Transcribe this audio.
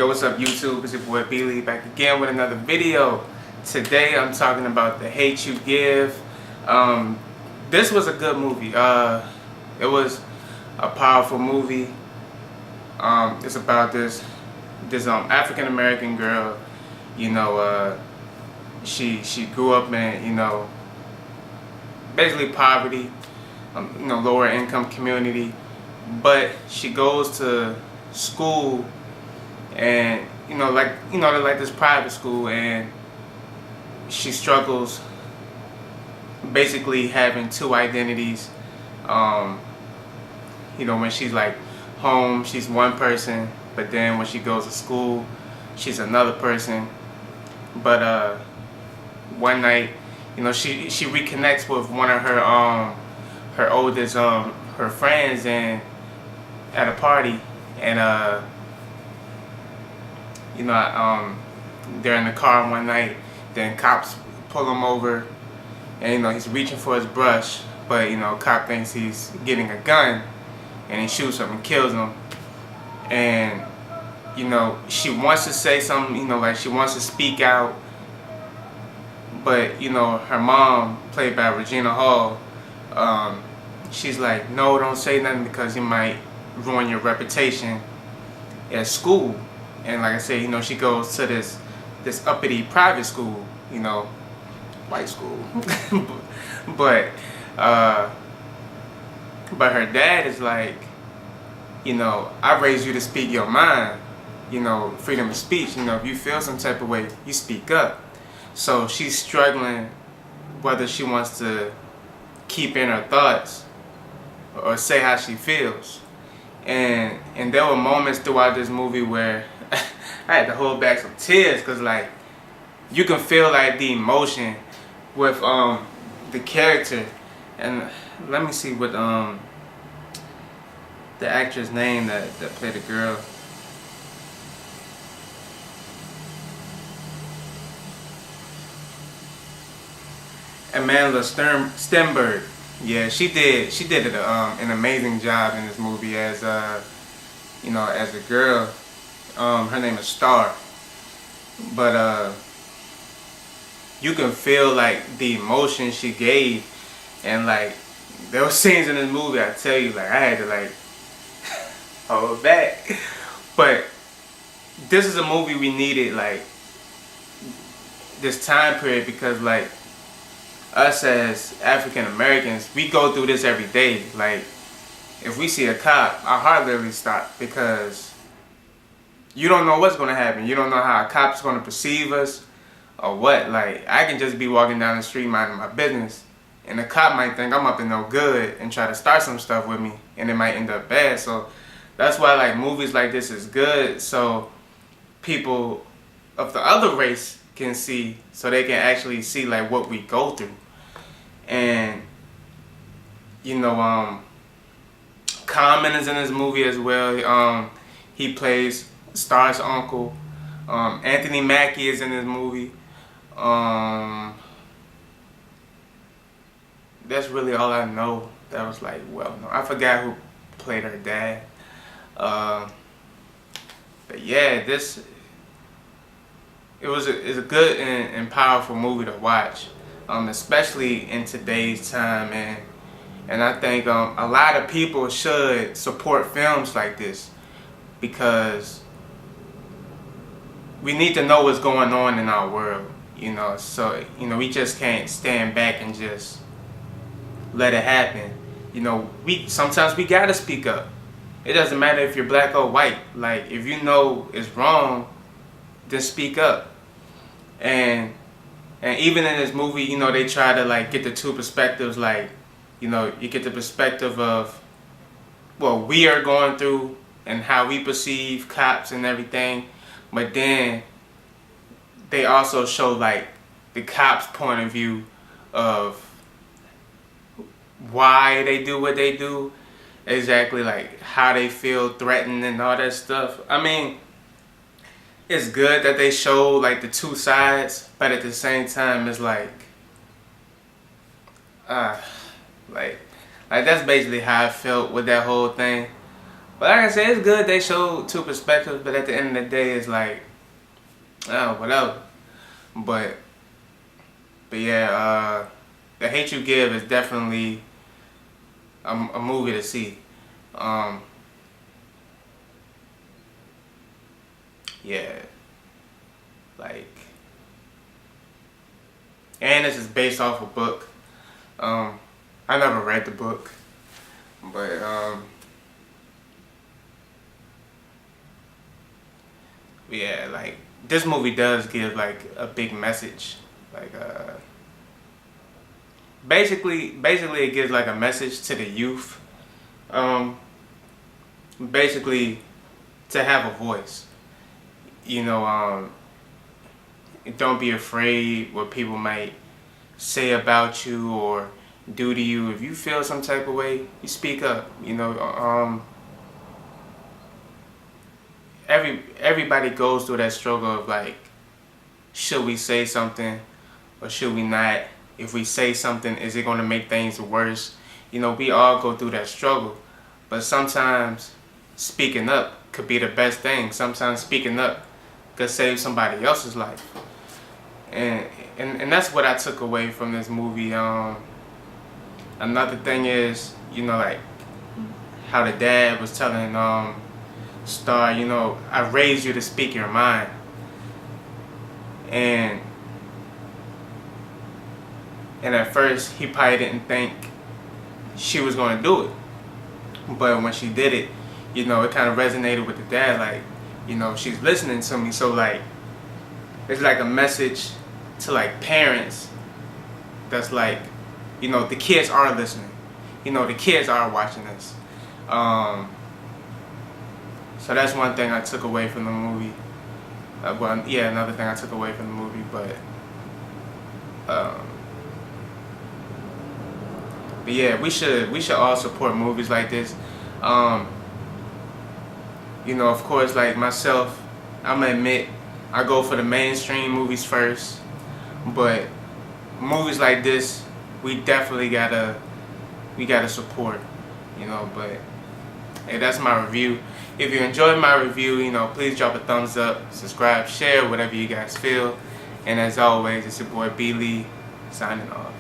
Yo, what's up YouTube? It's your boy B-Lee back again with another video. Today I'm talking about The Hate U Give. This was a good movie. It was a powerful movie. It's about this African American girl. You know, she grew up in, you know, basically poverty, you know, lower income community, but she goes to school, and they like this private school, and she struggles basically having two identities. When she's like home, she's one person, but then when she goes to school, she's another person. But one night, she reconnects with one of her oldest her friends and at a party, and they're in the car one night. Then cops pull him over, and he's reaching for his brush, but cop thinks he's getting a gun, and he shoots him and kills him. And she wants to say something, like she wants to speak out, but her mom, played by Regina Hall, she's like, no, don't say nothing because you might ruin your reputation at school. And like I said, she goes to this uppity private school, white school. but her dad is like, I raised you to speak your mind, freedom of speech. If you feel some type of way, you speak up. So she's struggling whether she wants to keep in her thoughts or say how she feels. And there were moments throughout this movie where I had to hold back some tears, because like you can feel like the emotion with the character. And let me see what the actress name that played the girl. Amanda Stenberg. Yeah, she did an amazing job in this movie as as a girl. Her name is Star. But you can feel like the emotion she gave, and like there were scenes in this movie, I tell you, like I had to like hold back. But this is a movie we needed, like this time period, because like us as African Americans, we go through this every day. Like if we see a cop, our heart literally stops, because you don't know what's gonna happen. You don't know how a cop's gonna perceive us or what. Like I can just be walking down the street minding my business, and the cop might think I'm up to no good and try to start some stuff with me, and it might end up bad. So that's why like movies like this is good, so people of the other race can see, so they can actually see like what we go through. And Common is in this movie as well. He plays Star's uncle. Anthony Mackie is in this movie. That's really all I know that was like well known. I forgot who played her dad. But yeah, it was a good and powerful movie to watch, especially in today's time. And I think a lot of people should support films like this, because we need to know what's going on in our world, so we just can't stand back and just let it happen. Sometimes we gotta speak up. It doesn't matter if you're black or white. Like if you know it's wrong, then speak up. And even in this movie, they try to like get the two perspectives. Like you get the perspective of what we are going through and how we perceive cops and everything, but then they also show like the cops' point of view of why they do what they do, exactly like how they feel threatened and all that stuff. I mean, it's good that they show like the two sides, but at the same time it's like like that's basically how I felt with that whole thing. But like I said, it's good they show two perspectives, but at the end of the day, it's like, oh, whatever. But, but yeah, The Hate U Give is definitely a movie to see. Yeah, like, and this is based off a book. I never read the book, but yeah, like this movie does give like a big message. Like basically it gives like a message to the youth. Um, basically to have a voice. You know, don't be afraid what people might say about you or do to you. If you feel some type of way, you speak up. You know, everybody goes through that struggle of like, should we say something or should we not? If we say something, is it going to make things worse? You know, we all go through that struggle, but sometimes speaking up could be the best thing. Sometimes speaking up could save somebody else's life, and that's what I took away from this movie. Another thing is, you know, like how the dad was telling Star, you know, I raised you to speak your mind. And at first he probably didn't think she was going to do it. But when she did it, you know, it kind of resonated with the dad, like, you know, she's listening to me. So like, it's like a message to like parents that's like, you know, the kids are listening. You know, the kids are watching this. So that's one thing I took away from the movie. Well, yeah, another thing I took away from the movie, but yeah, we should all support movies like this. You know, of course, like myself, I'm gonna admit I go for the mainstream movies first, but movies like this, we definitely gotta support. You know, but hey, that's my review. If you enjoyed my review, you know, please drop a thumbs up, subscribe, share, whatever you guys feel. And as always, it's your boy B Lee signing off.